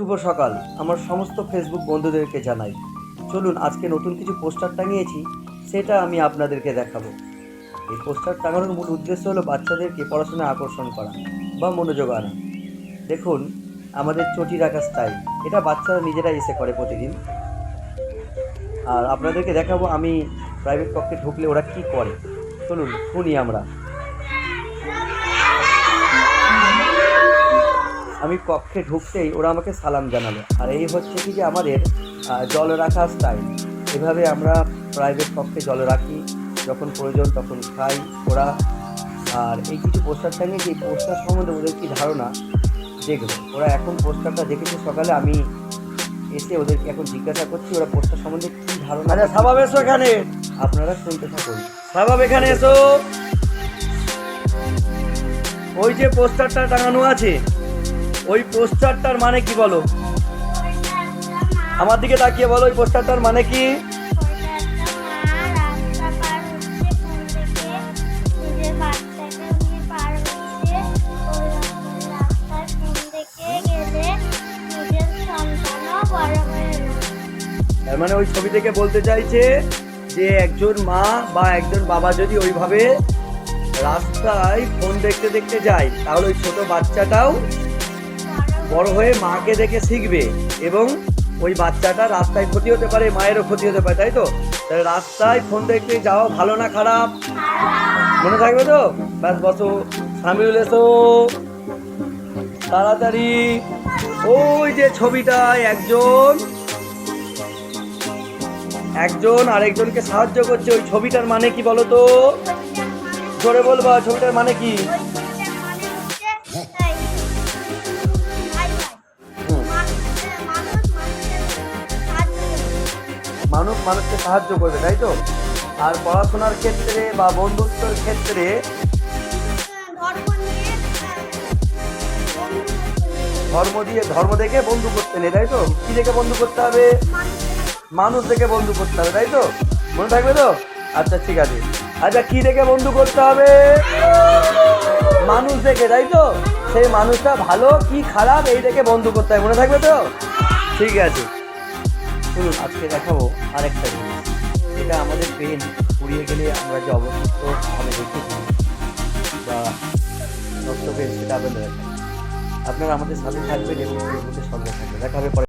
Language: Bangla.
শুভ সকাল আমার সমস্ত ফেসবুক বন্ধুদেরকে জানাই। চলুন আজকে নতুন কিছু পোস্টার টাঙিয়েছি, সেটা আমি আপনাদেরকে দেখাবো। এই পোস্টার টাঙানোর মূল উদ্দেশ্য হলো বাচ্চাদেরকে পড়াশোনায় আকর্ষণ করা বা মনোযোগ আনা। দেখুন আমাদের চটি রাখা স্টাইল, এটা বাচ্চারা নিজেরাই এসে করে প্রতিদিন। আর আপনাদেরকে দেখাবো আমি প্রাইভেট কক্ষে ঢুকলে ওরা কি করে। চলুন শুনি আমরা। আমি কক্ষে ঢুকতেই ওরা আমাকে সালাম জানালো। আর এই হচ্ছে কি যে আমাদের জল রাখা স্টাইল। এভাবে আমরা প্রাইভেট কক্ষে জল রাখি, যখন প্রয়োজন তখন খাই ওরা। আর এই কিছু পোস্টার টাঙিয়েছি, এই পোস্টার সম্বন্ধে ওদের কী ধারণা দেখবে। ওরা এখন পোস্টারটা দেখেছে সকালে, আমি এসে ওদেরকে এখন জিজ্ঞাসা করছি ওরা পোস্টার সম্বন্ধে কী ধারণা। আচ্ছা সাবাব এসো এখানে, আপনারা শুনতে থাকুন। সাবাব এখানে এসো। ওই যে পোস্টারটা টাঙানো আছে, ওই পোস্টারটার মানে কি বলো? আমার দিকে তাকিয়ে বলো, ওই পোস্টারটার মানে কি? তার মানে ওই ছবি থেকে বলতে চাইছে যে একজন মা বা একজন বাবা যদি ওইভাবে রাস্তায় ফোন দেখতে দেখতে যায়, তাহলে ওই ছোট বাচ্চাটাও বড় হয়ে মাকে দেখে শিখবে, এবং ওই বাচ্চাটা রাস্তায় ক্ষতি হতে পারে, মায়েরও ক্ষতি হতে পারে, তাই তো? তাহলে রাস্তায় ফোন দেখতে যাওয়া ভালো না খারাপ? মনে থাকবে তো? ব্যাস বসো। সামিউল এসো তাড়াতাড়ি। ওই যে ছবিটায় একজন আরেকজনকে সাহায্য করছে, ওই ছবিটার মানে কি বলো তো? জোরে বলবা, ছবিটার মানে কি? মানুষ মানুষকে সাহায্য করবে, তাই তো? আর পড়াশোনার ক্ষেত্রে বা বন্ধুত্বের ক্ষেত্রে ধর্ম দেখে বন্ধু করতে নেই, তাই তো? কি দেখে বন্ধু করতে হবে? মানুষ দেখে বন্ধু করতে হবে, তাই তো? মনে থাকবে তো? আচ্ছা ঠিক আছে। আচ্ছা কি দেখে বন্ধু করতে হবে? মানুষ দেখে, তাই তো? সেই মানুষটা ভালো কি খারাপ এই দেখে বন্ধু করতে হবে, মনে থাকবে তো? ঠিক আছে, শুনুন আজকে দেখাবো আরেকটা জিনিস। এটা আমাদের পেন পুড়িয়ে গেলে আমরা যে অবশিষ্ট আমি দেখেছি বা নষ্ট পেন, সেটা আপনাদের আপনারা আমাদের সাথে থাকবেন এবং ফেসবুকের সঙ্গে থাকবেন। দেখা হবে পরে।